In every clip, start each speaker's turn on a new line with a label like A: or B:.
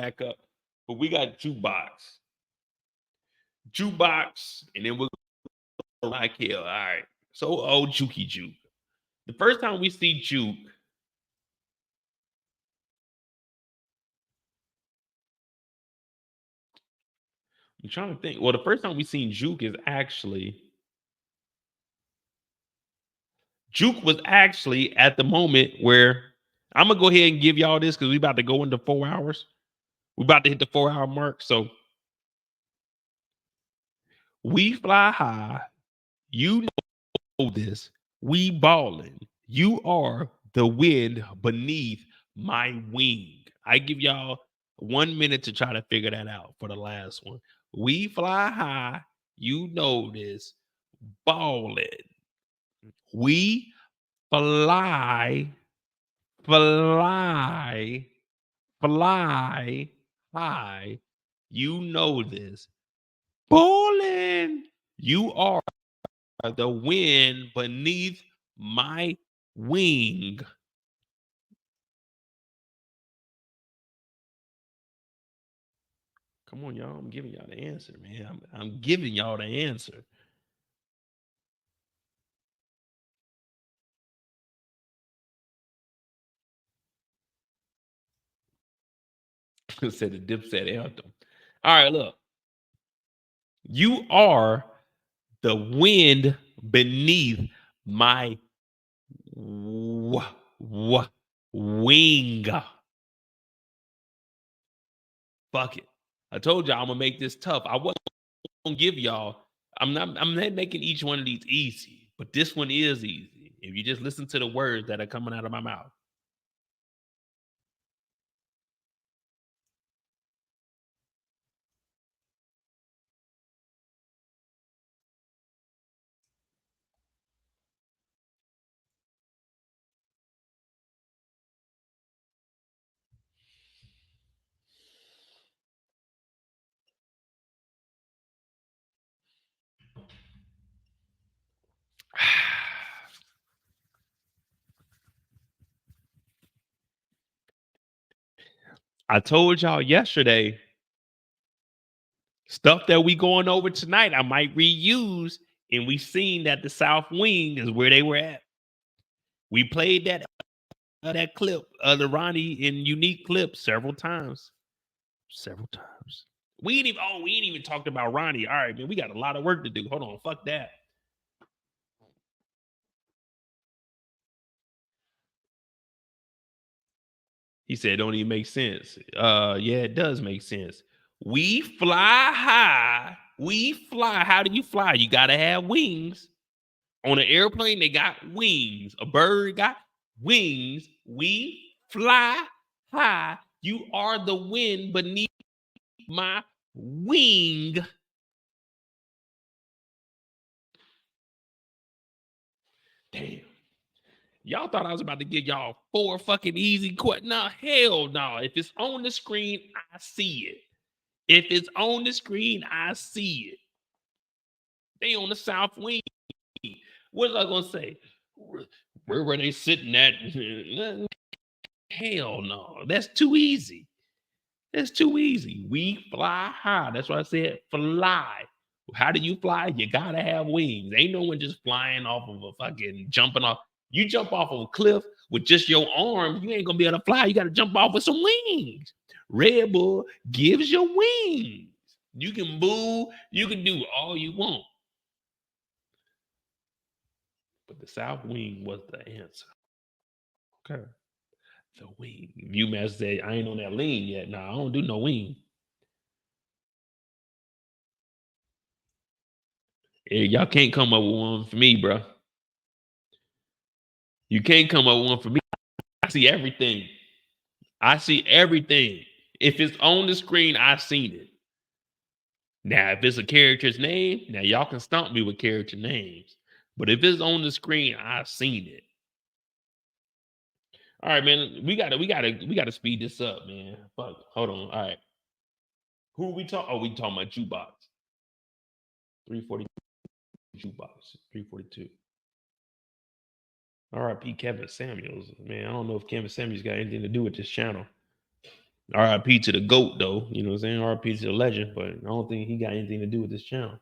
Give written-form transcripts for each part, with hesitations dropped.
A: back up. But we got Jukebox, and then we'll go Raquel. All right. So, Jukey Juke. The first time we see Juke, I'm trying to think. Well, the first time we seen Juke is actually Juke was actually at the moment where I'm gonna go ahead and give y'all this because we about to go into 4 hours. We about to hit the 4 hour mark. So we fly high. You know this. We balling. You are the wind beneath my wing. I give y'all 1 minute to try to figure that out for the last one. We fly high. You know this. Balling. We fly, fly, fly high. You know this. Balling. You are the wind beneath my wing. Come on, y'all. I'm giving y'all the answer, man. I'm giving y'all the answer. Said the Dipset anthem. All right, look. You are the wind beneath my wing. Fuck it. I told y'all I'm gonna make this tough. I wasn't gonna give y'all. I'm not making each one of these easy, but this one is easy. If you just listen to the words that are coming out of my mouth. I told y'all yesterday, stuff that we going over tonight, I might reuse, and we seen that the South Wing is where they were at. We played that clip, the Ronnie and Unique clip several times. Several times. We ain't even talked about Ronnie. All right, man, we got a lot of work to do. Hold on, fuck that. He said, don't even make sense. Yeah, it does make sense. We fly high. We fly. How do you fly? You gotta have wings. On an airplane, they got wings. A bird got wings. We fly high. You are the wind beneath my wing. Damn. Y'all thought I was about to give y'all four fucking easy questions. No, hell no. If it's on the screen, I see it. If it's on the screen, I see it. They on the south wing. What was I gonna say? Where were they sitting at? Hell no. That's too easy. That's too easy. We fly high. That's why I said fly. How do you fly? You gotta have wings. Ain't no one just flying off of a fucking jumping off. You jump off of a cliff with just your arms, you ain't gonna be able to fly. You gotta jump off with some wings. Red Bull gives you wings. You can boo, you can do all you want. But the South Wing was the answer. Okay. The wing. UMass said, I ain't on that lean yet. Nah, I don't do no wing. Yeah, y'all can't come up with one for me, bro. You can't come up with one for me. I see everything. I see everything. If it's on the screen, I've seen it. Now, if it's a character's name, now y'all can stump me with character names. But if it's on the screen, I've seen it. All right, man. We gotta speed this up, man. Fuck. Hold on. All right. Who we talk? Oh, we talking about Jukebox. 340 Jukebox. 342. R.I.P. Kevin Samuels. Man, I don't know if Kevin Samuels got anything to do with this channel. R.I.P. to the GOAT, though. You know what I'm saying? R.I.P. to the legend, but I don't think he got anything to do with this channel.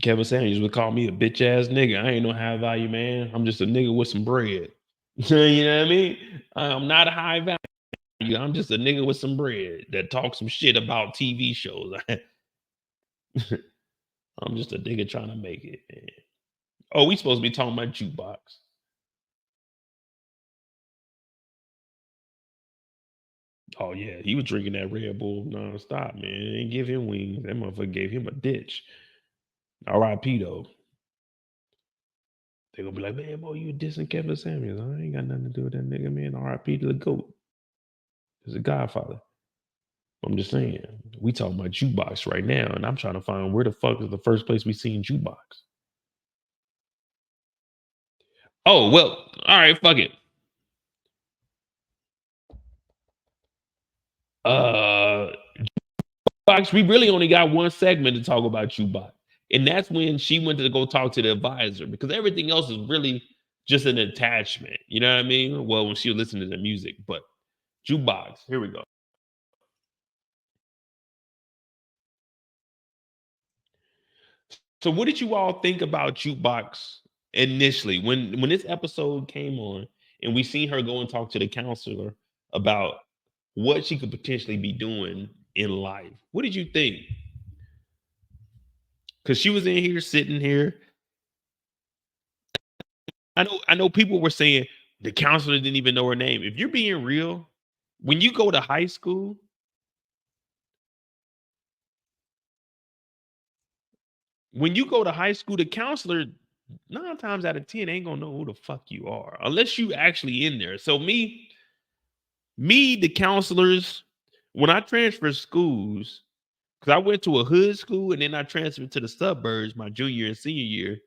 A: Kevin Samuels would call me a bitch ass nigga. I ain't no high value man. I'm just a nigga with some bread. You know what I mean? I'm not a high value. I'm just a nigga with some bread that talks some shit about TV shows. I'm just a nigga trying to make it, man. Oh, we supposed to be talking about Jukebox. Oh yeah, he was drinking that Red Bull nonstop, man. They didn't give him wings. That motherfucker gave him a ditch. R.I.P. though. They gonna be like, man, boy, you dissing Kevin Samuels. I ain't got nothing to do with that nigga, man. R.I.P. to the GOAT. He's a godfather. I'm just saying, we talking about Jukebox right now, and I'm trying to find where the fuck is the first place we seen Jukebox. Oh, well, all right, fuck it. Box, we really only got one segment to talk about Jukebox. And that's when she went to go talk to the advisor because everything else is really just an attachment. You know what I mean? Well, when she was listening to the music, but Jukebox, here we go. So what did you all think about Jukebox initially when this episode came on and we seen her go and talk to the counselor about what she could potentially be doing in life? What did you think? Because she was in here sitting here. I know people were saying the counselor didn't even know her name. If you're being real, when you go to high school, the counselor 9 times out of 10 ain't gonna know who the fuck you are unless you actually in there. So the counselors, when I transferred schools, because I went to a hood school and then I transferred to the suburbs my junior and senior year,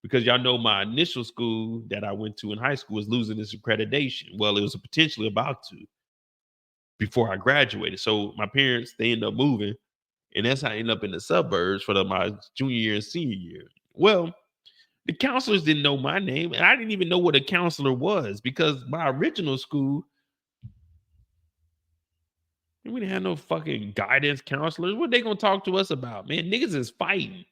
A: because y'all know my initial school that I went to in high school was losing its accreditation. Well, it was potentially about to before I graduated. So my parents, they ended up moving, and that's how I ended up in the suburbs for my junior year and senior year. Well, the counselors didn't know my name, and I didn't even know what a counselor was because my original school, we didn't have no fucking guidance counselors. What they gonna talk to us about, man? Niggas is fighting.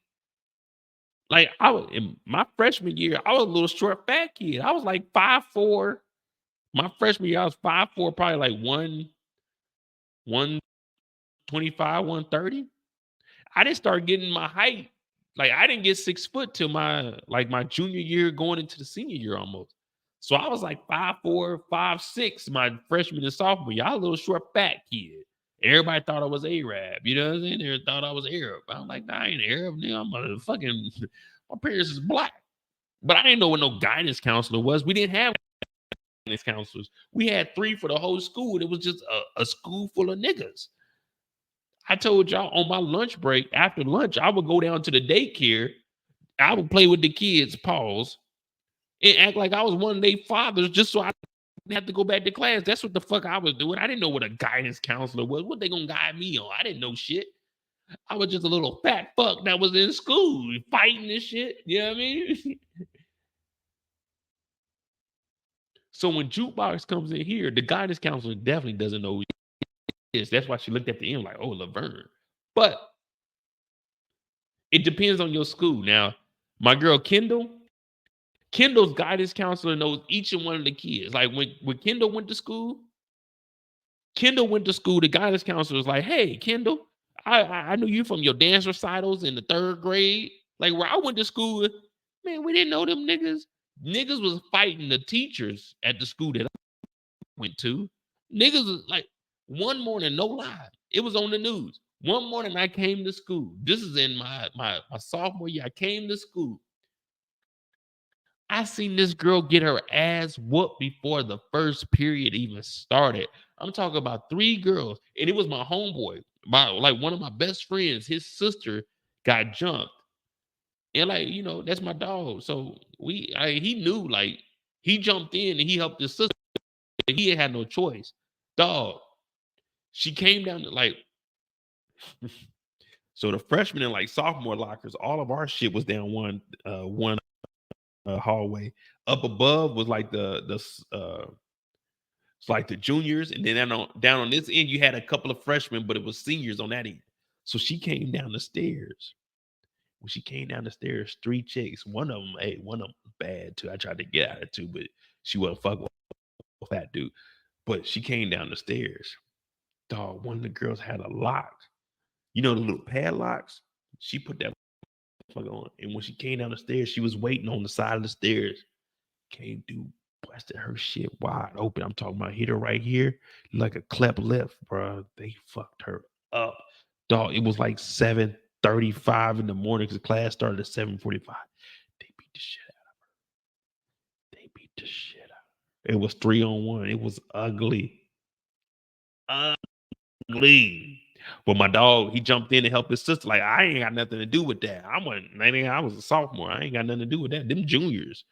A: Like I was in my freshman year, I was a little short, fat kid. I was like 5'4". My freshman year, I was 5'4", probably like 125, 130. I didn't start getting my height. Like I didn't get 6 foot till my junior year going into the senior year almost. So I was like 5'4", 5'6", my freshman and sophomore year. I was a little short, fat kid. Everybody thought I was Arab. You know what I'm saying? They thought I was Arab. I'm like, nah, I ain't Arab, nigga. I'm a fucking my parents is black. But I didn't know what no guidance counselor was. We didn't have guidance counselors. We had 3 for the whole school. It was just a school full of niggas. I told y'all on my lunch break, after lunch, I would go down to the daycare. I would play with the kids, pause, and act like I was one of their fathers just so I didn't have to go back to class. That's what the fuck I was doing. I didn't know what a guidance counselor was. What they gonna guide me on? I didn't know shit. I was just a little fat fuck that was in school fighting this shit. You know what I mean? So when Jukebox comes in here, the guidance counselor definitely doesn't know who he is. That's why she looked at the end like, oh, Laverne. But it depends on your school. Now, my girl Kendall's guidance counselor knows each and one of the kids. Like when Kendall went to school, the guidance counselor was like, hey, Kendall, I knew you from your dance recitals in the 3rd grade. Like where I went to school, man, we didn't know them niggas. Niggas was fighting the teachers at the school that I went to. Niggas was like one morning, no lie, it was on the news. One morning I came to school. This is in my sophomore year. I came to school. I seen this girl get her ass whooped before the first period even started. I'm talking about 3 girls, and it was my homeboy, like one of my best friends. His sister got jumped, and like that's my dog. So he knew, like he jumped in and he helped his sister. He had no choice, dog. She came down to like so the freshman and like sophomore lockers. All of our shit was down one hallway. Up above was like the It's like the juniors, and then down on this end, you had a couple of freshmen, but it was seniors on that end. So she came down the stairs. When she came down the stairs, 3 chicks. One of them, one of them was bad too. I tried to get at her too, but she wasn't fucking with that dude. But she came down the stairs. Dog, one of the girls had a lock. You know the little padlocks? She put that fuck on. And when she came down the stairs, she was waiting on the side of the stairs. Came dude, busted her shit wide open. I'm talking about hit her right here, like a cleft lip, bro. They fucked her up. Dog, it was like 7:35 in the morning because class started at 7:45. They beat the shit out of her. They beat the shit out of her. It was 3-on-1. It was ugly. Ugly. But my dog, he jumped in to help his sister. Like, I ain't got nothing to do with that. I was a sophomore. I ain't got nothing to do with that. Them juniors.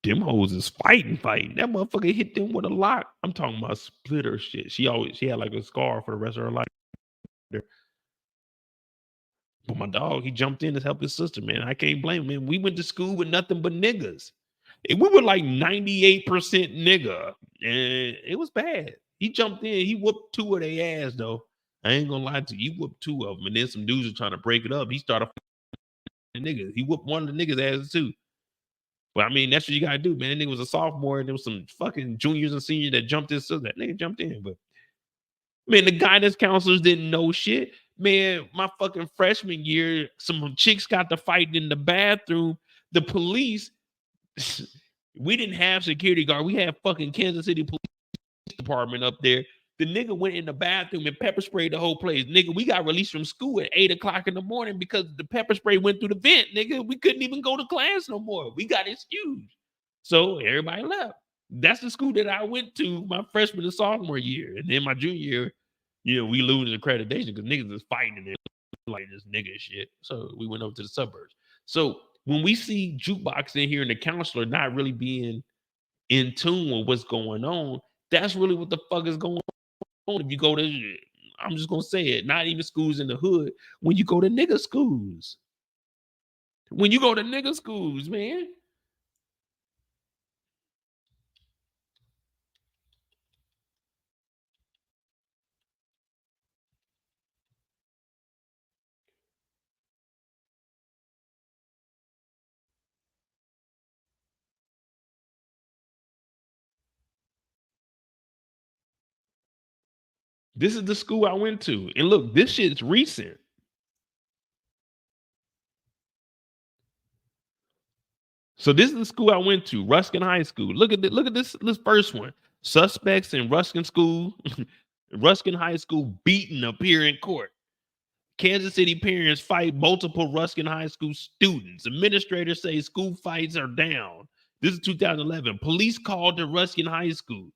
A: Them hoes is fighting. That motherfucker hit them with a lock. I'm talking about splitter shit. She had like a scar for the rest of her life. But my dog, he jumped in to help his sister, man. I can't blame him, man. We went to school with nothing but niggas. And we were like 98% nigga. And it was bad. He jumped in. He whooped 2 of their ass, though. I ain't gonna lie to you. He whooped 2 of them. And then some dudes were trying to break it up. He started niggas. He whooped one of the niggas' asses, too. But I mean, that's what you gotta do, man. That nigga was a sophomore, and there was some fucking juniors and seniors that jumped in. So that nigga jumped in. But man, the guidance counselors didn't know shit. Man, my fucking freshman year, some chicks got to fight in the bathroom. The police, we didn't have security guard. We had fucking Kansas City Police Department up there. The nigga went in the bathroom and pepper sprayed the whole place. Nigga, we got released from school at 8:00 in the morning because the pepper spray went through the vent. Nigga, we couldn't even go to class no more. We got excused. So everybody left. That's the school that I went to my freshman and sophomore year. And then my junior year, we lose accreditation because niggas is fighting and like this nigga shit. So we went over to the suburbs. So when we see Jukebox in here and the counselor not really being in tune with what's going on, that's really what the fuck is going on. If you go to, I'm just gonna say it, not even schools in the hood. When you go to nigga schools, man. This is the school I went to, and look, this shit's recent. So this is the school I went to, Ruskin High School. Look at this first one. Suspects in Ruskin School, Ruskin High School beaten appear in court. Kansas City parents fight multiple Ruskin High School students. Administrators say school fights are down. This is 2011. Police called to Ruskin High School.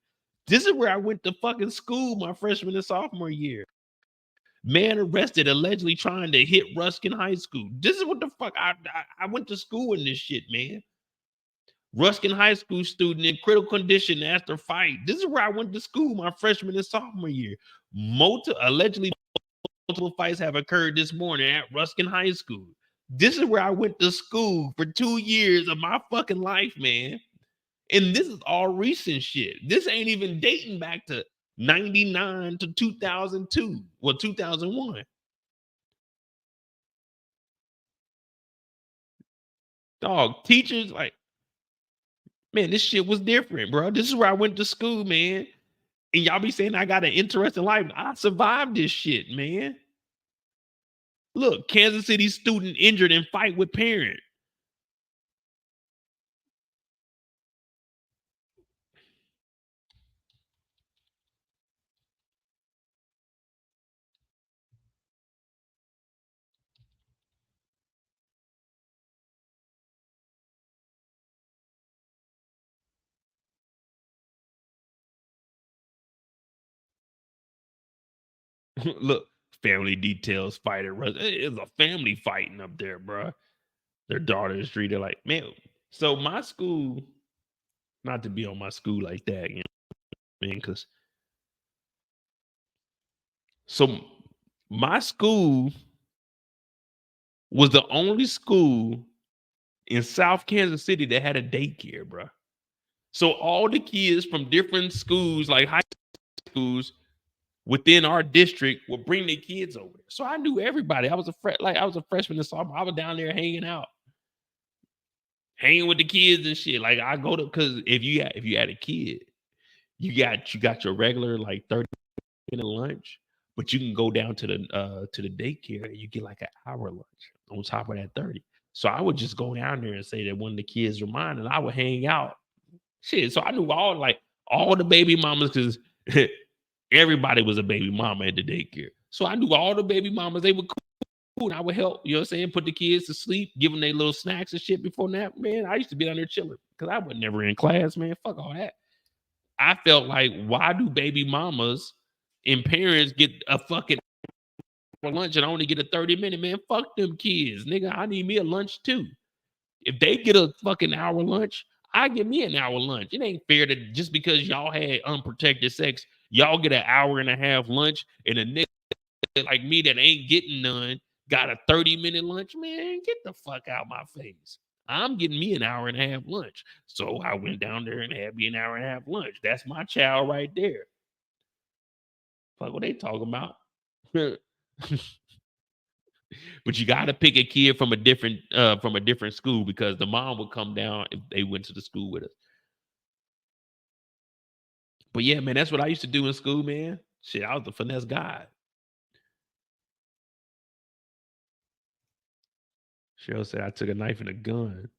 A: This is where I went to fucking school my freshman and sophomore year. Man arrested allegedly trying to hit Ruskin High School. This is what the fuck I went to school in this shit, man. Ruskin High School student in critical condition after fight. This is where I went to school my freshman and sophomore year. Allegedly multiple fights have occurred this morning at Ruskin High School. This is where I went to school for 2 years of my fucking life, man. And this is all recent shit. This ain't even dating back to 99 to 2002. Well, 2001. Dog, teachers like, man, this shit was different, bro. This is where I went to school, man. And y'all be saying I got an interesting life. I survived this shit, man. Look, Kansas City student injured in fight with parent. Look, family details fight at It's a family fighting up there, bro. Their daughter is treated like, man. So my school, not to be on my school like that, you know what I mean? Because so my school was the only school in South Kansas City that had a daycare, bro. So all the kids from different schools, like high schools within our district, would bring their kids over there. So I knew everybody. I was a freshman and sophomore. I was down there hanging out, hanging with the kids and shit. Like I go to because if you had a kid, you got your regular like 30-minute lunch, but you can go down to the daycare and you get like an hour lunch on top of that 30. So I would just go down there and say that one of the kids were mine, and I would hang out. Shit. So I knew all the baby mamas because everybody was a baby mama at the daycare. So I knew all the baby mamas, they were cool. And I would help, you know what I'm saying, put the kids to sleep, give them their little snacks and shit before nap. Man, I used to be down there chilling because I was never in class, man. Fuck all that. I felt like, why do baby mamas and parents get a fucking for lunch and I only get a 30-minute? Man, fuck them kids. Nigga, I need me a lunch too. If they get a fucking hour lunch, I get me an hour lunch. It ain't fair that just because y'all had unprotected sex, y'all get an hour and a half lunch, and a nigga like me that ain't getting none got a 30-minute lunch. Man, get the fuck out my face. I'm getting me an hour and a half lunch. So I went down there and had me an hour and a half lunch. That's my child right there. Fuck what they talking about. But you got to pick a kid from a different school because the mom would come down if they went to the school with us. But yeah, man, that's what I used to do in school, man. Shit, I was the finesse guy. Cheryl said I took a knife and a gun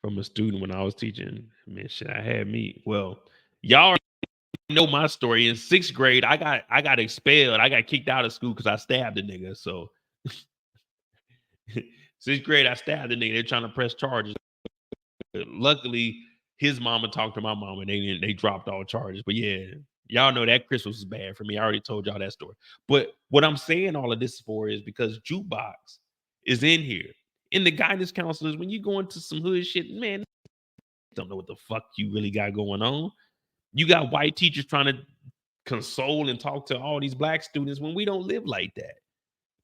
A: from a student when I was teaching. Man, shit, I had me. Well, y'all know my story. In sixth grade, I got expelled. I got kicked out of school because I stabbed a nigga. So sixth grade, I stabbed a nigga. They're trying to press charges. Luckily, his mama talked to my mom and they dropped all charges. But yeah, y'all know that Christmas was bad for me. I already told y'all that story. But what I'm saying all of this for is because Jukebox is in here. And the guidance counselors, when you go into some hood shit, man, don't know what the fuck you really got going on. You got white teachers trying to console and talk to all these black students when we don't live like that.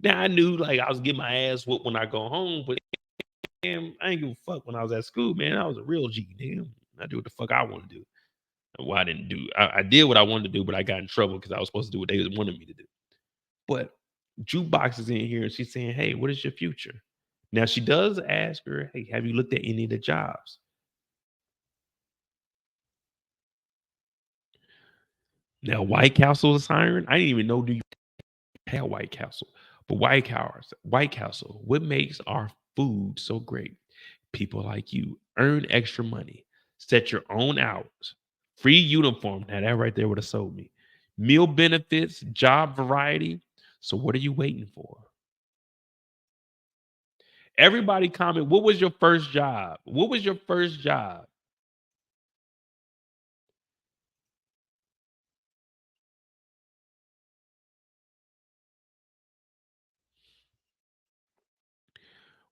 A: Now I knew like I was getting my ass whooped when I go home, but damn, I ain't give a fuck when I was at school, man. I was a real G, damn. I do what the fuck I want to do. Well, I didn't do. I did what I wanted to do, but I got in trouble because I was supposed to do what they wanted me to do. But Jukebox is in here and she's saying, "Hey, what is your future?" Now she does ask her, "Hey, have you looked at any of the jobs?" Now White Castle is hiring. I didn't even know do you have White Castle, but White Castle. What makes our food so great? People like you earn extra money, set your own hours, free uniform. Now that right there would have sold me. Meal benefits, job variety. So what are you waiting for? Everybody comment, what was your first job? What was your first job?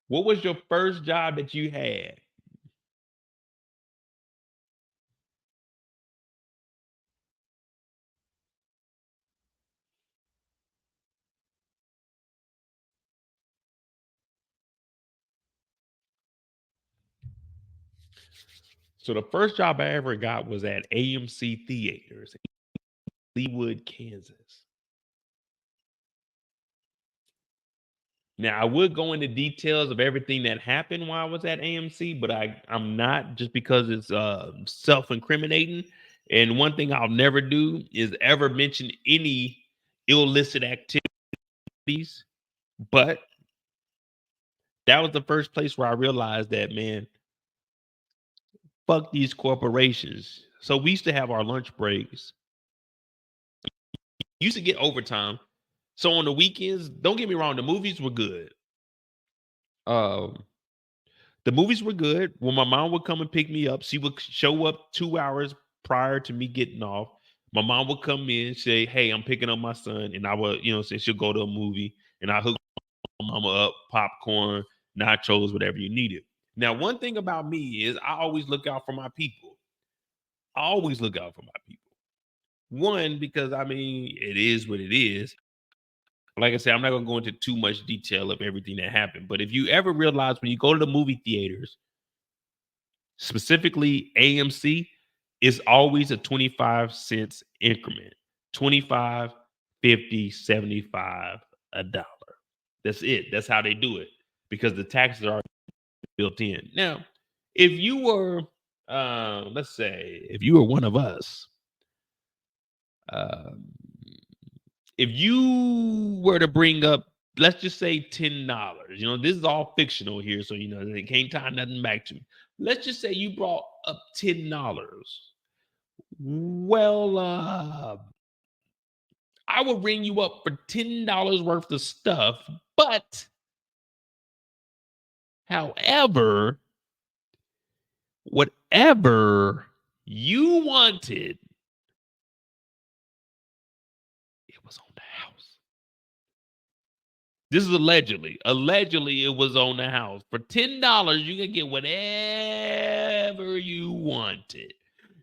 A: What was your first job that you had? So the first job I ever got was at AMC Theaters, Leawood, Kansas. Now I would go into details of everything that happened while I was at AMC, but I'm not just because it's self-incriminating. And one thing I'll never do is ever mention any illicit activities. But that was the first place where I realized that, man, fuck these corporations. So we used to have our lunch breaks. Used to get overtime. So on the weekends, don't get me wrong, the movies were good. Um, The movies were good. When my mom would come and pick me up, she would show up 2 hours prior to me getting off. My mom would come in, say, "Hey, I'm picking up my son," and I would, say she'll go to a movie, and I hook my mama up, popcorn, nachos, whatever you needed. Now, one thing about me is I always look out for my people. I always look out for my people. One, because I mean, it is what it is. Like I said, I'm not gonna go into too much detail of everything that happened. But if you ever realize when you go to the movie theaters, specifically AMC, is always a 25 cents increment. 25, 50, 75, a dollar. That's it. That's how they do it because the taxes are built in. Now, if you were, let's say, if you were one of us, um, if you were to bring up, let's just say $10, this is all fictional here, so they can't tie nothing back to me. Let's just say you brought up $10. Well, I would ring you up for $10 worth of stuff, but however, whatever you wanted, it was on the house. This is allegedly. Allegedly, it was on the house. For $10, you can get whatever you wanted.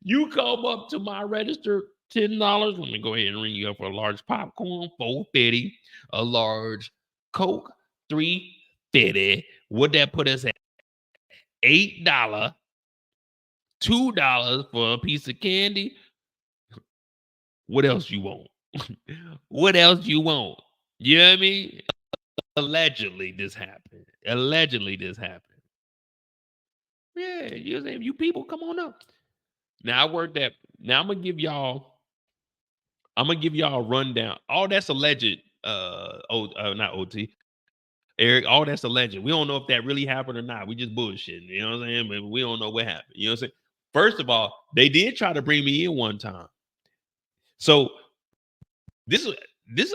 A: You come up to my register, $10. Let me go ahead and ring you up for a large popcorn, $4.50. A large Coke, $3.50. Would that put us at $8? $2 for a piece of candy? What else you want? What else you want? You know what I mean? Allegedly this happened. Allegedly this happened. Yeah, you know what I'm saying? You people, come on up. Now I worked at. Now I'm gonna give y'all a rundown. All that's alleged. Not OT. Eric, all that's alleged. We don't know if that really happened or not. We just bullshitting. You know what I'm saying? But we don't know what happened. You know what I'm saying? First of all, they did try to bring me in one time. So this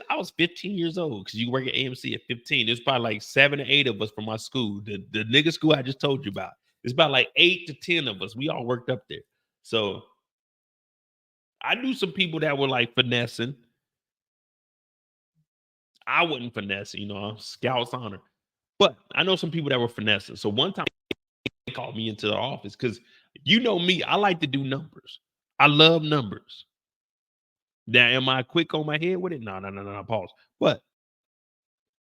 A: I was 15 years old because you work at AMC at 15. There's probably like 7 or 8 of us from my school. The nigga school I just told you about. It's about like 8 to 10 of us. We all worked up there. So I knew some people that were like finessing. I wasn't finessing, Scout's honor. But I know some people that were finessing. So one time they called me into the office because you know me, I like to do numbers. I love numbers. Now, am I quick on my head with it? No, pause. But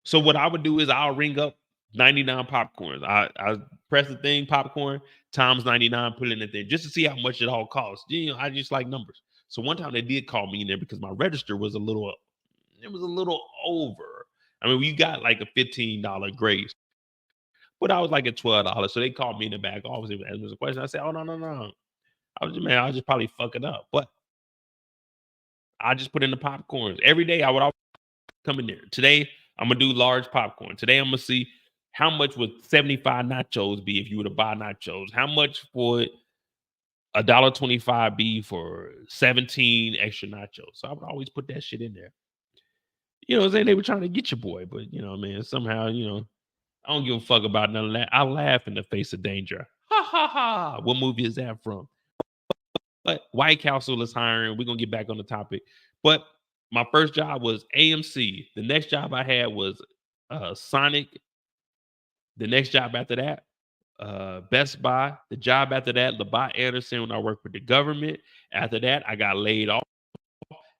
A: so what I would do is I'll ring up 99 popcorns. I press the thing, popcorn times 99, put it in the thing just to see how much it all costs. I just like numbers. So one time they did call me in there because my register was a little over. I mean, we got like a $15 grace, but I was like at $12. So they called me in the back office and asked me a question. I said, oh, no. I'll just probably fuck it up. But I just put in the popcorns. Every day I would always come in there. Today, I'm gonna do large popcorn. Today, I'm gonna see how much would 75 nachos be if you were to buy nachos. How much would $1.25 be for 17 extra nachos? So I would always put that shit in there. You know what I'm saying? They were trying to get your boy, but man, somehow, I don't give a fuck about none of that. I laugh in the face of danger. Ha ha ha. What movie is that from? But White Castle is hiring. We're gonna get back on the topic. But my first job was AMC. The next job I had was Sonic. The next job after that, Best Buy. The job after that, Labatt Anderson, when I worked for the government. After that, I got laid off.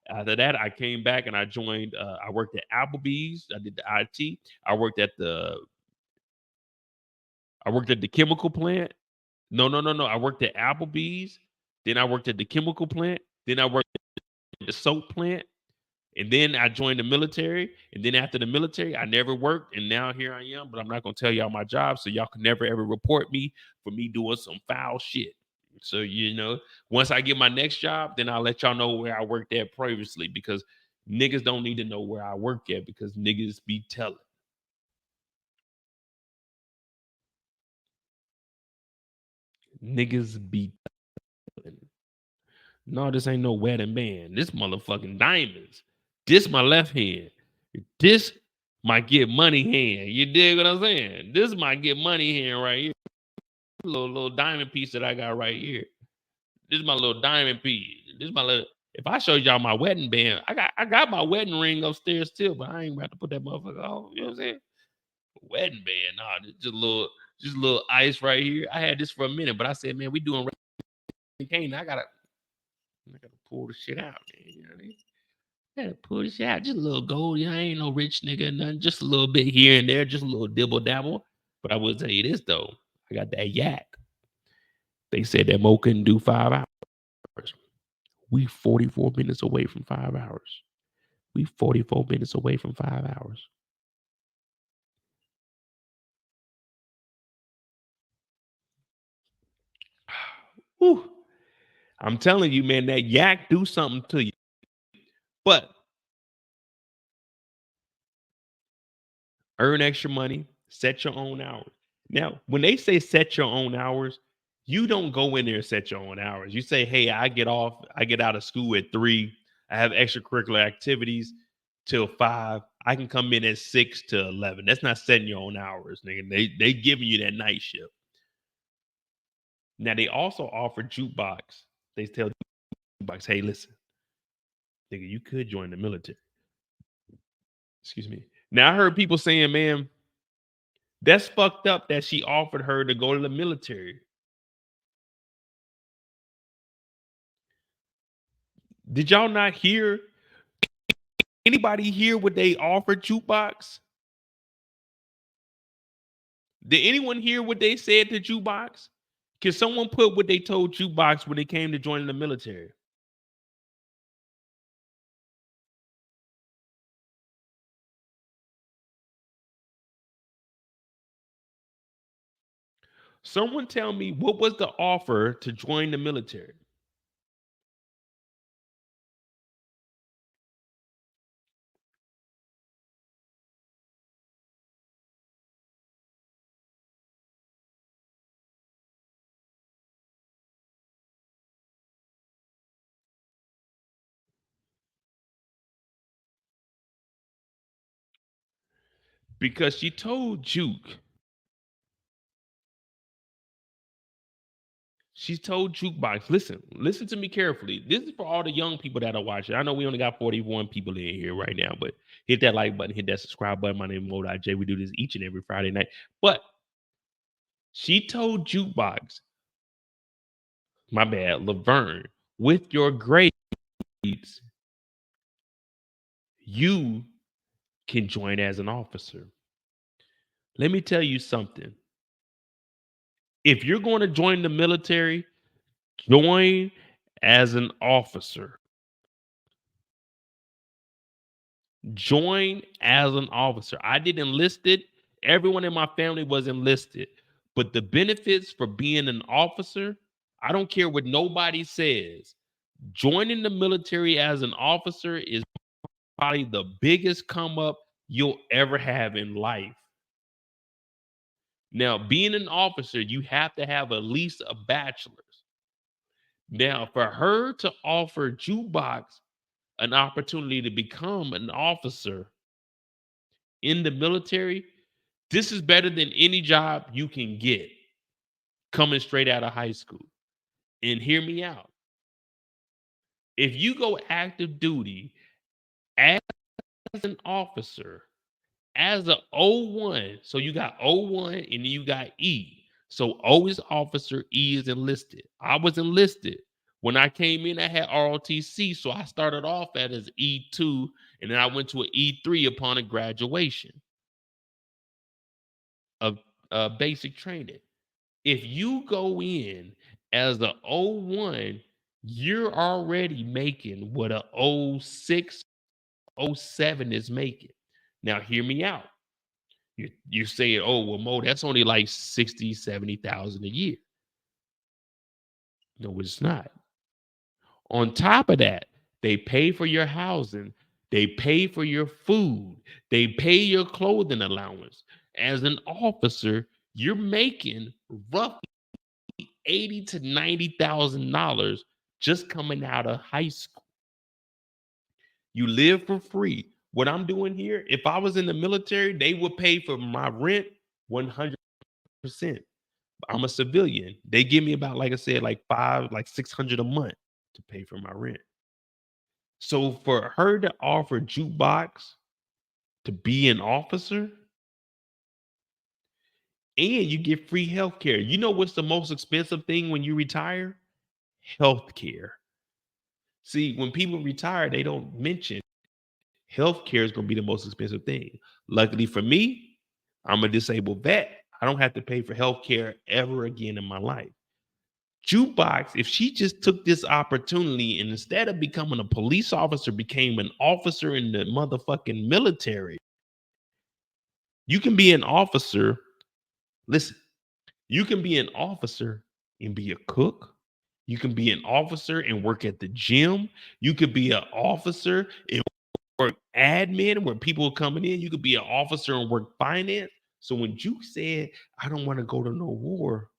A: After that, I came back and I joined. I worked at Applebee's. I did the IT. I worked at the chemical plant. No. I worked at Applebee's. Then I worked at the chemical plant. Then I worked at the soap plant. And then I joined the military. And then after the military, I never worked. And now here I am. But I'm not going to tell y'all my job. So y'all can never, ever report me for me doing some foul shit. So, once I get my next job, then I'll let y'all know where I worked at previously. Because niggas don't need to know where I work at. Because niggas be telling. Niggas be telling. No, this ain't no wedding band. This motherfucking diamonds. This my left hand. This might get money hand. You dig what I'm saying? This might get money hand right here. Little diamond piece that I got right here. This is my little diamond piece. This is my little. If I show y'all my wedding band, I got my wedding ring upstairs too, but I ain't about to put that motherfucker on. You know what I'm saying? Wedding band, nah, just a little ice right here. I had this for a minute, but I said, man, we doing Raising Kanan. I gotta pull the shit out, man. You know what I mean? Gotta pull this shit out. Just a little gold. I ain't no rich nigga, nothing. Just a little bit here and there, just a little dibble dabble. But I will tell you this though. I got that yak. They said that Mo couldn't do 5 hours. We 44 minutes away from 5 hours. We 44 minutes away from 5 hours. Whew. I'm telling you, man, that yak do something to you. But earn extra money, set your own hours. Now, when they say set your own hours, you don't go in there and set your own hours. You say, hey, I get out of school at 3. I have extracurricular activities till 5. I can come in at 6 to 11. That's not setting your own hours, nigga. They giving you that night shift. Now they also offer Jukebox. They tell Jukebox, hey, listen, nigga, you could join the military. Excuse me. Now I heard people saying, man, that's fucked up that she offered her to go to the military. Did y'all not hear? Anybody hear what they offered Jukebox? Did anyone hear what they said to Jukebox? Can someone put what they told Jukebox when they came to join the military? Someone tell me, what was the offer to join the military? Because she told Juke, she told Jukebox, listen to me carefully. This is for all the young people that are watching. I know we only got 41 people in here right now, but hit that like button, hit that subscribe button. My name is Mo.J. We do this each and every Friday night. But she told Jukebox, my bad, Laverne, with your grades, you can join as an officer. Let me tell you something. If you're going to join the military, join as an officer. Join as an officer. I did enlisted. Everyone in my family was enlisted. But the benefits for being an officer, I don't care what nobody says. Joining the military as an officer is probably the biggest come up you'll ever have in life. Now, being an officer, you have to have at least a bachelor's. Now, for her to offer Jukebox an opportunity to become an officer in the military, this is better than any job you can get coming straight out of high school. And hear me out. If you go active duty as an officer, as a O1, so you got O1 and then you got E. So O is officer, E is enlisted. I was enlisted. When I came in, I had ROTC, so I started off as E2, and then I went to an E3 upon a graduation of basic training. If you go in as a O1, you're already making what a O6, O7 is making. Now, hear me out. You're saying, oh, well, Mo, that's only like 60, 70,000 a year. No, it's not. On top of that, they pay for your housing, they pay for your food, they pay your clothing allowance. As an officer, you're making roughly 80 to $90,000 just coming out of high school. You live for free. What I'm doing here, if I was in the military, they would pay for my rent 100%. I'm a civilian. They give me about, like I said, like 600 a month to pay for my rent. So for her to offer Jukebox to be an officer, and you get free health care. You know what's the most expensive thing when you retire? Health care. See, when people retire, they don't mention health care is going to be the most expensive thing. Luckily for me, I'm a disabled vet. I don't have to pay for health care ever again in my life. Jukebox, if she just took this opportunity and instead of becoming a police officer, became an officer in the motherfucking military. You can be an officer. Listen, you can be an officer and be a cook. You can be an officer and work at the gym. You could be an officer and work admin where people are coming in. You could be an officer and work finance. So when Juke said, I don't want to go to no war,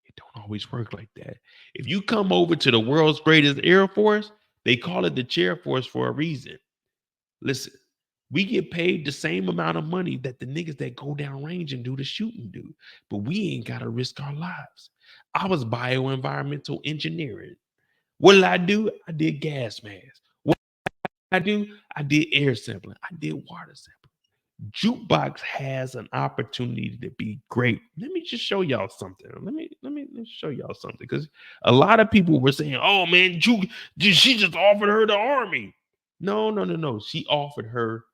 A: it don't always work like that. If you come over to the world's greatest Air Force, they call it the Chair Force for a reason. Listen, we get paid the same amount of money that the niggas that go down range and do the shooting do, but we ain't got to risk our lives. I was bioenvironmental engineering. What did I do? I did gas masks. What did I do? I did air sampling. I did water sampling. Jukebox has an opportunity to be great. Let me just show y'all something. Let me show y'all something because a lot of people were saying, "Oh man, Juke, she just offered her the army." No, no, no, no. She offered her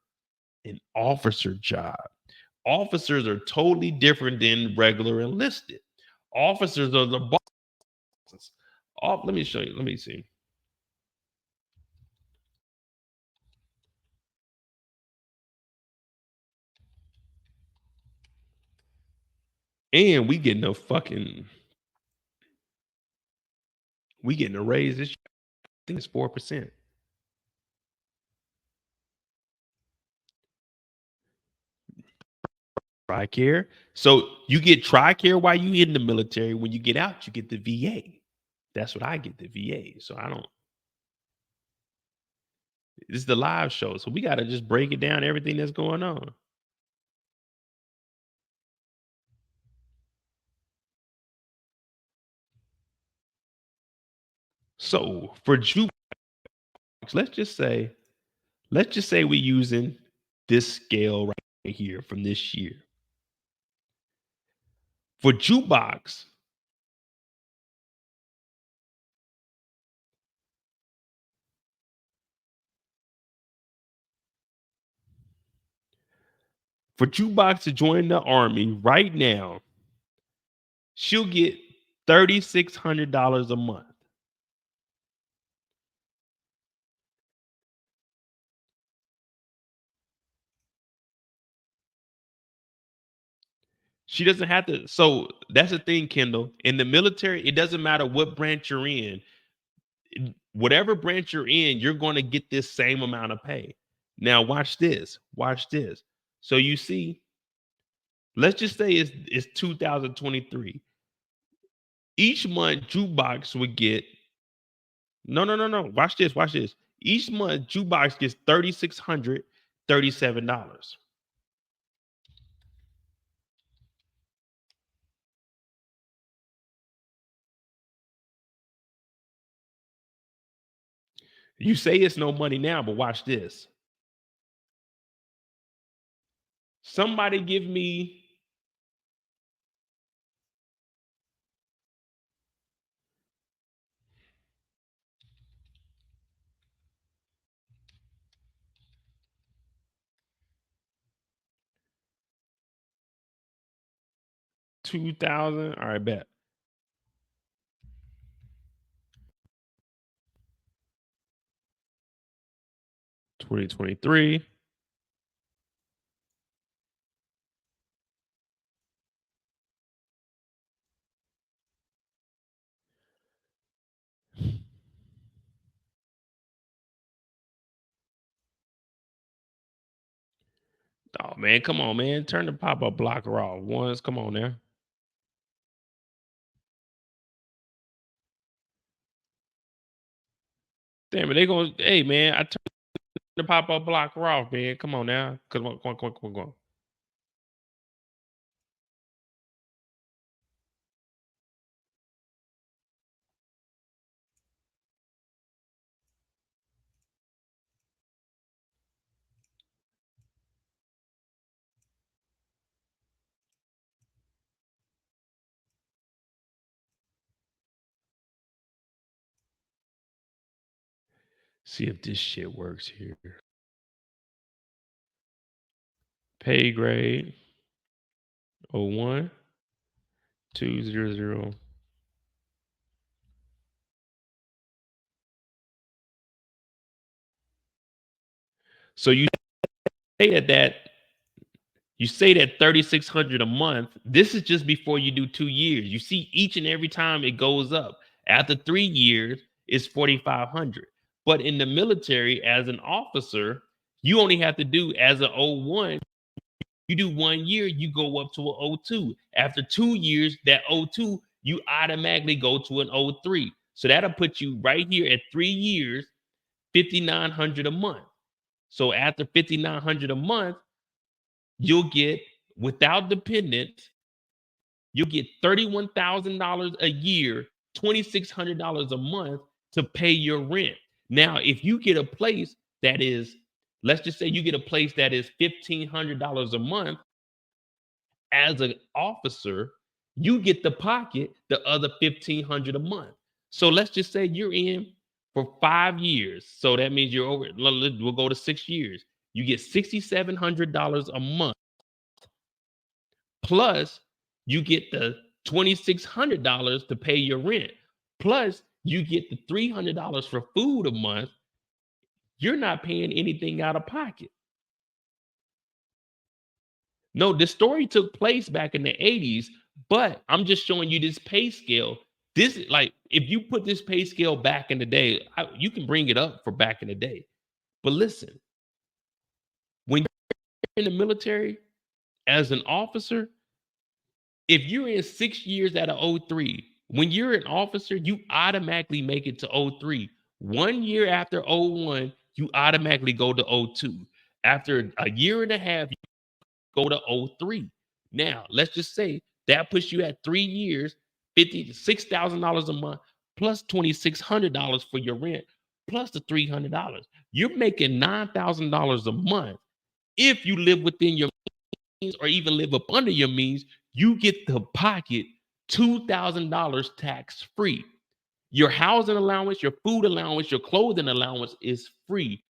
A: an officer job. Officers are totally different than regular enlisted. Officers are the bosses. Let me show you. Let me see. And we getting a raise this year. I think it's 4%. TRICARE. So you get TRICARE while you in the military. When you get out, you get the VA. That's what I get, the VA. So I don't. This is the live show, so we got to just break it down. Everything that's going on. So for jukebox, let's just say, we're using this scale right here from this year. For jukebox, to join the army right now, she'll get $3,600 a month. She doesn't have to. So that's the thing, Kendall. In the military, it doesn't matter what branch you're in. Whatever branch you're in, you're going to get this same amount of pay. Now, watch this. Watch this. So you see, let's just say it's 2023. Each month, Jukebox would get no. Watch this. Watch this. Each month, Jukebox gets $3,637. You say it's no money now, but watch this. Somebody give me 2,000. All right, bet. 2023. Oh man, come on, man. Turn the pop-up blocker off once. Come on now. Damn it, they gonna hey man, I turned the pop-up blocker off, man. Come on now. Come on, come on, come on, come on, come on. See if this shit works here. Pay grade 01 200. So say that you say that 3,600 a month. This is just before you do 2 years. You see, each and every time it goes up. After 3 years, it's 4,500. But in the military, as an officer, you only have to do as an O1. You do 1 year, you go up to an O2. After 2 years, that O2, you automatically go to an O3. So that'll put you right here at 3 years, 5,900 a month. So after 5,900 a month, you'll get, without dependents, you'll get $31,000 a year, $2,600 a month to pay your rent. Now, if you get a place that is, let's just say you get a place that is $1,500 a month, as an officer, you get the pocket the other 1,500 a month. So let's just say you're in for 5 years. So that means you're over, we'll go to 6 years. You get $6,700 a month. Plus, you get the $2,600 to pay your rent. Plus, you get the $300 for food a month. You're not paying anything out of pocket. No, the story took place back in the 80s, but I'm just showing you this pay scale. This, like, if you put this pay scale back in the day, you can bring it up for back in the day. But listen, when you're in the military as an officer, if you're in 6 years at an O3, when you're an officer, you automatically make it to O3. 1 year after O1, you automatically go to O2. After a year and a half, you go to O3. Now, let's just say that puts you at 3 years, $56,000 a month, plus $2,600 for your rent, plus the $300. You're making $9,000 a month. If you live within your means or even live up under your means, you get to pocket $2,000 tax free. Your housing allowance, your food allowance, your clothing allowance is free.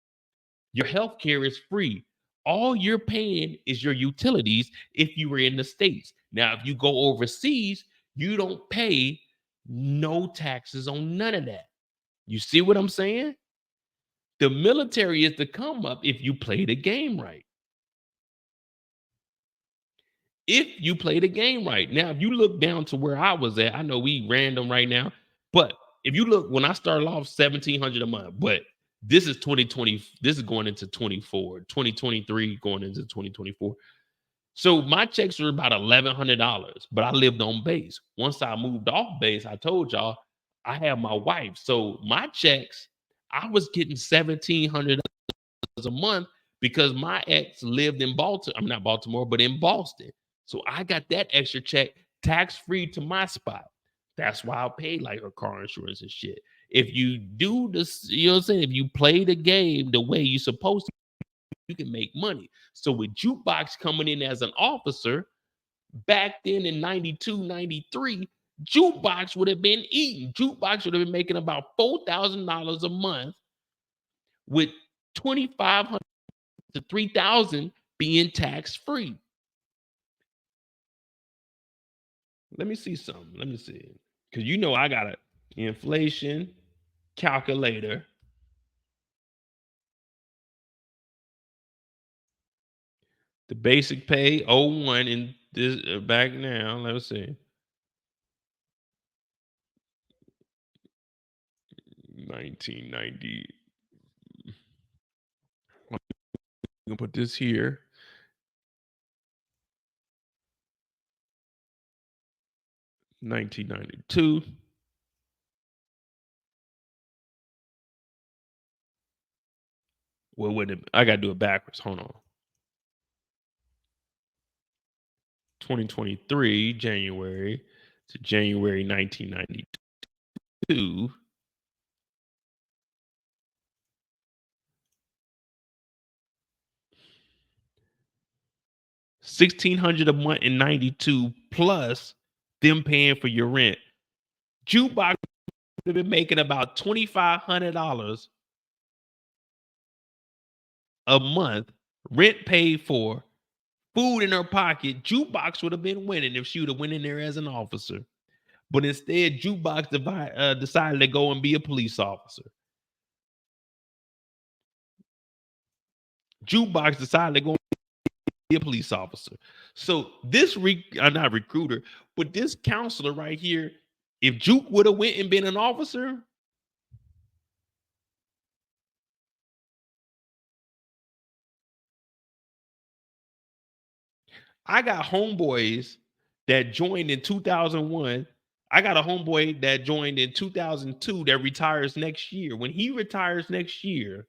A: Your health care is free. All you're paying is your utilities if you were in the States. Now, if you go overseas, you don't pay no taxes on none of that. You see what I'm saying? The military is the come up if you play the game right. If you play the game right. Now, if you look down to where I was at, I know we random right now, but if you look, when I started off 1,700 a month, but this is 2020, this is going into 2023, going into 2024. So my checks were about $1,100, but I lived on base. Once I moved off base, I told y'all I have my wife. So my checks, I was getting $1,700 a month because my ex lived in Baltimore. I'm not Baltimore, but in Boston. So I got that extra check tax free to my spot. That's why I paid like her car insurance and shit. If you do this, you know what I'm saying? If you play the game the way you're supposed to, you can make money. So with Jukebox coming in as an officer, back then in 92, 93, Jukebox would have been eating. Jukebox would have been making about $4,000 a month with 2,500 to 3,000 being tax free. Let me see something. Let me see. Because you know I got an inflation calculator. The basic pay 01 in this back now. Let's see. 1990. I'm gonna put this here. 1992. Well, wait a minute. I gotta do it backwards. Hold on. 2023, January to January 1992. $1,600 a month in 92 plus them paying for your rent. Jukebox would have been making about $2,500 a month, rent paid for, food in her pocket. Jukebox would have been winning if she would have went in there as an officer. But instead, Jukebox decided to go and be a police officer. Jukebox decided to go be a police officer. So this not recruiter, but this counselor right here, if Juke would have went and been an officer, I got homeboys that joined in 2001. I got a homeboy that joined in 2002 that retires next year. When he retires next year,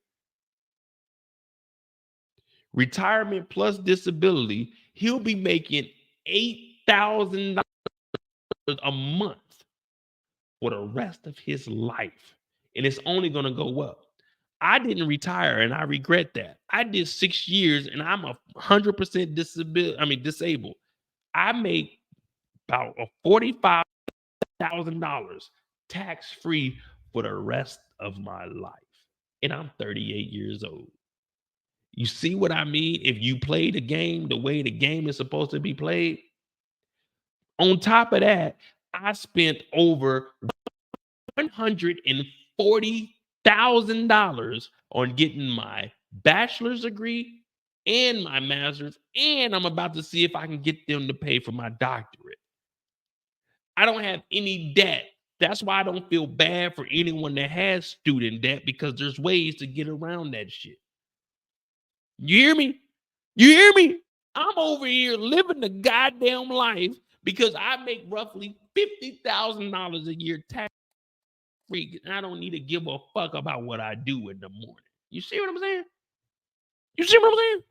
A: retirement plus disability, he'll be making $8,000 a month for the rest of his life. And it's only going to go up. I didn't retire and I regret that. I did 6 years and I'm 100% disabled. I make about $45,000 tax free for the rest of my life. And I'm 38 years old. You see what I mean? If you play the game the way the game is supposed to be played, on top of that, I spent over $140,000 on getting my bachelor's degree and my master's, and I'm about to see if I can get them to pay for my doctorate. I don't have any debt. That's why I don't feel bad for anyone that has student debt, because there's ways to get around that shit. You hear me? You hear me? I'm over here living the goddamn life because I make roughly $50,000 a year tax free, and I don't need to give a fuck about what I do in the morning. You see what I'm saying? You see what I'm saying?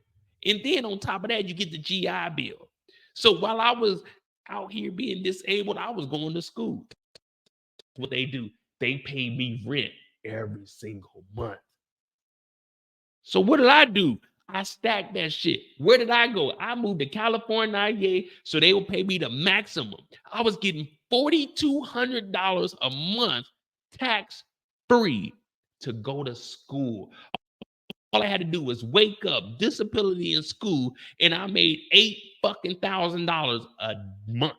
A: And then on top of that, you get the GI Bill. So while I was out here being disabled, I was going to school. What they do, they pay me rent every single month. So what did I do? I stacked that shit. Where did I go? I moved to California 98, so they will pay me the maximum. I was getting $4,200 a month tax free to go to school. All I had to do was wake up, disability in school, and I made $8,000 a month.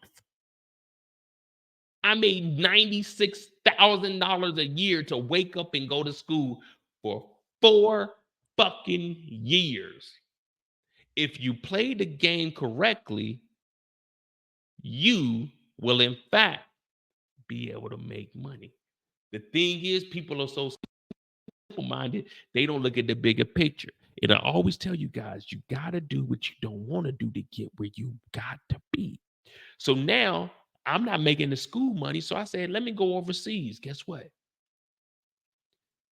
A: I made $96,000 a year to wake up and go to school for 4 fucking years. If you play the game correctly, you will in fact be able to make money. The thing is, people are so simple-minded, they don't look at the bigger picture. And I always tell you guys, you got to do what you don't want to do to get where you got to be. So now I'm not making the school money. So I said, let me go overseas. Guess what?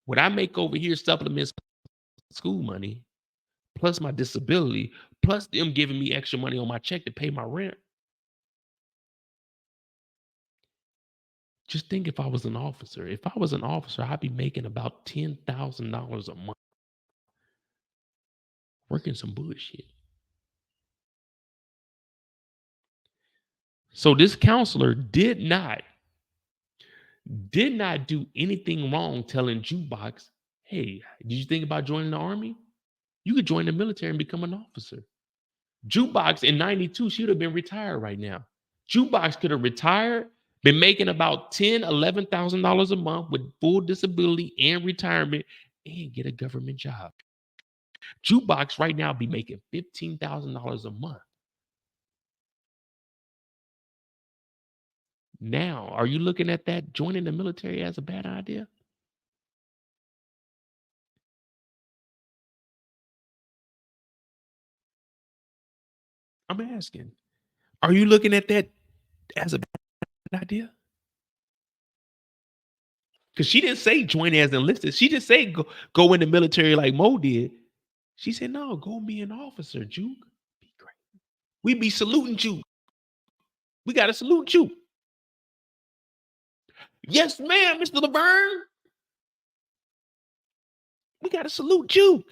A: What I make over here supplements school money, plus my disability, plus them giving me extra money on my check to pay my rent. Just think if I was an officer. If I was an officer, I'd be making about $10,000 a month working some bullshit. So this counselor did not do anything wrong telling Jukebox, hey, did you think about joining the army? You could join the military and become an officer. Jukebox in 92, she would have been retired right now. Jukebox could have retired, been making about $10,000, $11,000 a month with full disability and retirement, and get a government job. Jukebox right now be making $15,000 a month. Now, are you looking at that joining the military as a bad idea? I'm asking. Are you looking at that as a bad idea? Because she didn't say join as enlisted. She just said go in the military like Mo did. She said, no, go be an officer, Juke. Be great. We be saluting Juke. We got to salute Juke. Yes, ma'am, Mr. Laverne. We got to salute Juke.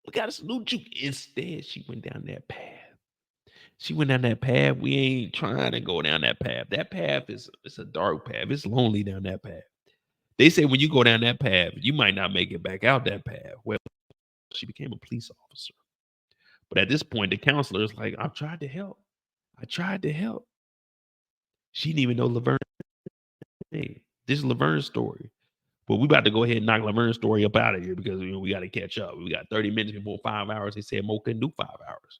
A: We got to salute Juke. Instead, she went down that path. She went down that path. We ain't trying to go down that path. That path it's a dark path. It's lonely down that path. They say when you go down that path, you might not make it back out that path. Well, she became a police officer. But at this point, the counselor is like, I've tried to help. I tried to help. She didn't even know Laverne. Hey, this is Laverne's story. But we about to go ahead and knock Laverne's story up out of here because we got to catch up. We got 30 minutes before 5 hours. They said Mo couldn't do 5 hours.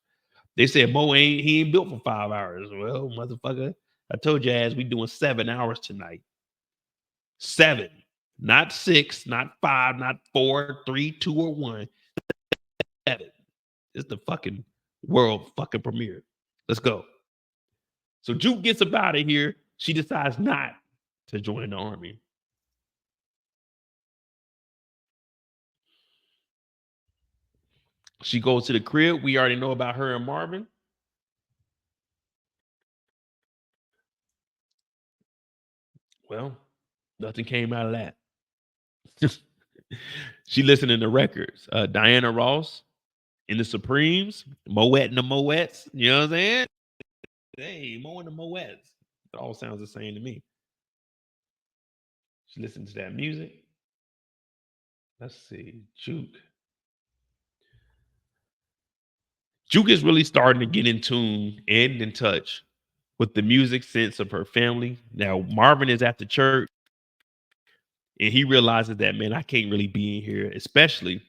A: They said Mo ain't built for 5 hours. Well, motherfucker, I told you as we doing 7 hours tonight. 7, not 6, not 5, not 4, 3, 2, or 1. 7. It's the fucking world fucking premiere. Let's go. So Juke gets up out of here. She decides not to join the army. She goes to the crib. We already know about her and Marvin. Well, nothing came out of that. She listening to records. Diana Ross in the Supremes, Moet and the Moets. You know what I'm saying? Hey, Mo and the Moets. It all sounds the same to me. She listened to that music. Let's see. Juke is really starting to get in tune and in touch with the music sense of her family. Now, Marvin is at the church and he realizes that, man, I can't really be in here, especially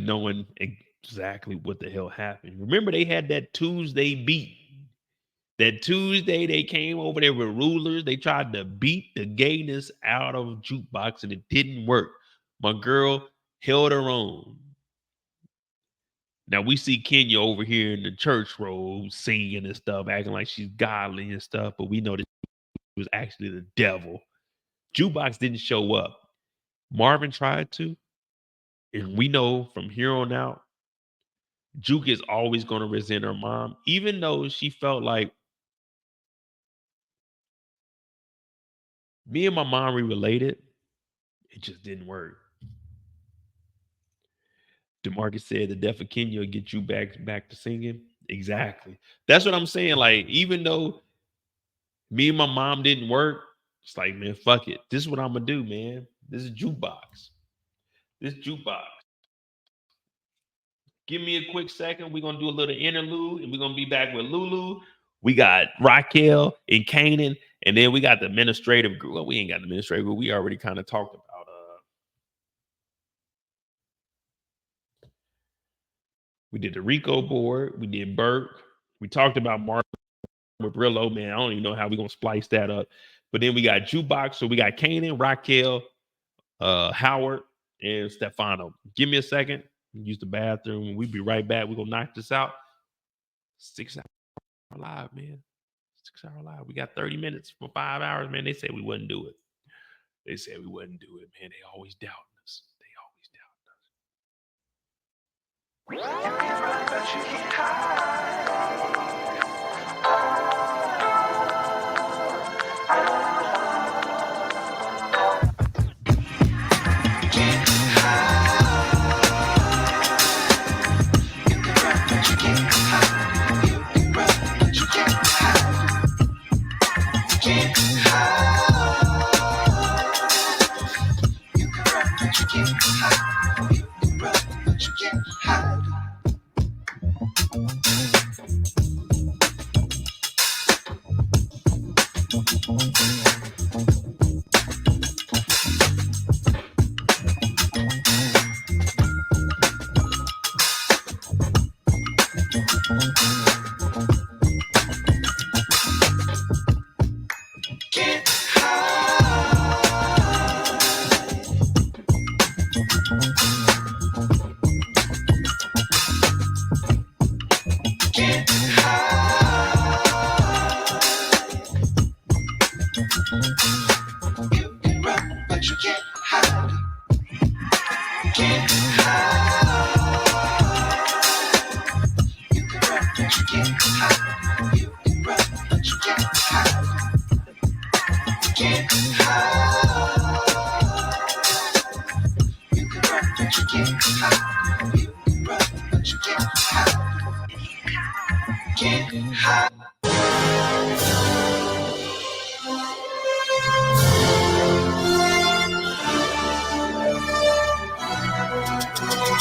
A: knowing exactly what the hell happened. Remember, they had that Tuesday beat. That Tuesday, they came over there with rulers. They tried to beat the gayness out of Jukebox, and it didn't work. My girl held her own. Now, we see Kenya over here in the church robe singing and stuff, acting like she's godly and stuff, but we know that she was actually the devil. Jukebox didn't show up. Marvin tried to, and we know from here on out, Juke is always going to resent her mom, even though she felt like me and my mom related. It just didn't work. DeMarcus said the death of Kenya will get you back to singing. Exactly. That's what I'm saying. Like, even though me and my mom didn't work, it's like, man, fuck it. This is what I'm gonna do, man. This is Jukebox. Give me a quick second. We're gonna do a little interlude, and we're gonna be back with Lulu. We got Raquel and Kanan, and then we got the administrative group. Well, we ain't got the administrative group. We already kind of talked about. We did the Rico board. We did Burke. We talked about Marvin with Brillo, man. I don't even know how we're gonna splice that up. But then we got Jukebox. So we got Kanan, Raquel, Howard, and Stefano. Give me a second. Use the bathroom. We'll be right back. We're gonna knock this out. 6 hours live, man. 6 hour live. We got 30 minutes for 5 hours, man. They said we wouldn't do it. Man. They always doubt us. You can run, but you can't hide.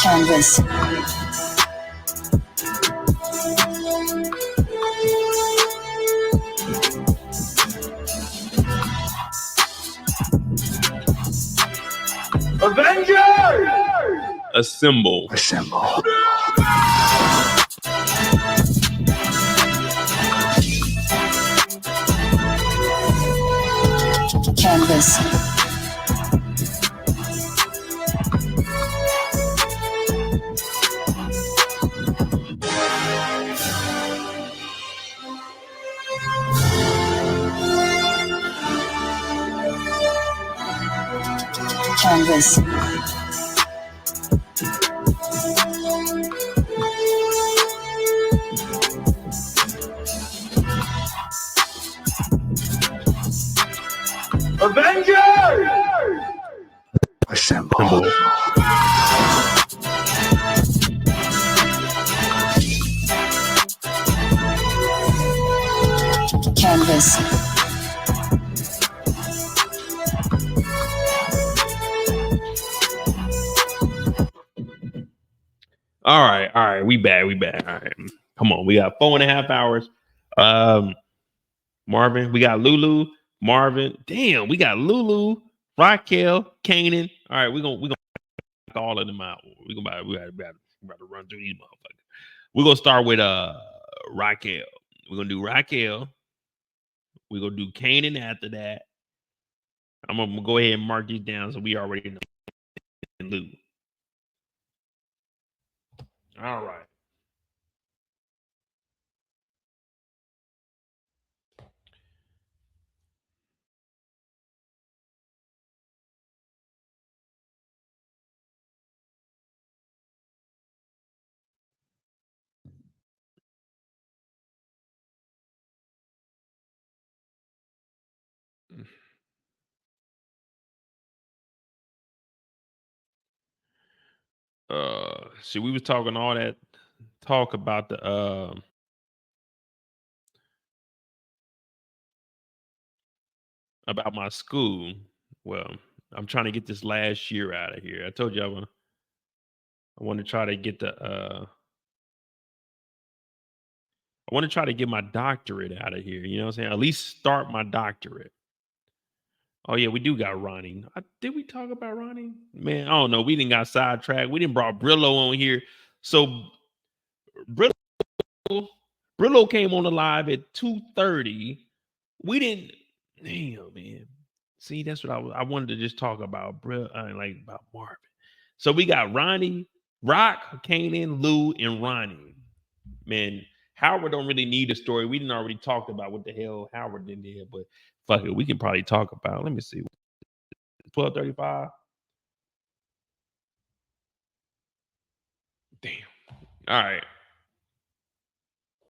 B: Canvas. Avengers!
A: Assemble.
C: Canvas. Canvas.
B: Avengers!
A: Assemble.
C: Canvas.
A: All right. We back. All right. Come on. We got 4.5 hours. Marvin, we got Lulu, Marvin. Damn, we got Lulu, Raquel, Kanan. All right, we're gonna knock all of them out. We about to run through these motherfuckers. We're gonna start with Raquel. We're gonna do Raquel. We're gonna do Kanan after that. I'm gonna go ahead and mark these down so we already know Lulu. All right. See, we was talking all that talk about the about my school. Well, I'm trying to get this last year out of here. I told you I want to try to get I want to try to get my doctorate out of here. You know what I'm saying? At least start my doctorate. Oh yeah, we do got Ronnie. Did we talk about Ronnie? Man, I don't know. We didn't got sidetracked. We didn't brought Brillo on here. So Brillo came on the live at 2:30. We didn't. Damn, man. See, that's what I wanted to just talk about, bro. Like about Marvin. So we got Ronnie, Rock, Kanan, Lou, and Ronnie. Man, Howard don't really need a story. We didn't already talked about what the hell Howard did there, but fuck it, we can probably talk about. Let me see. 12:35. Damn. All right.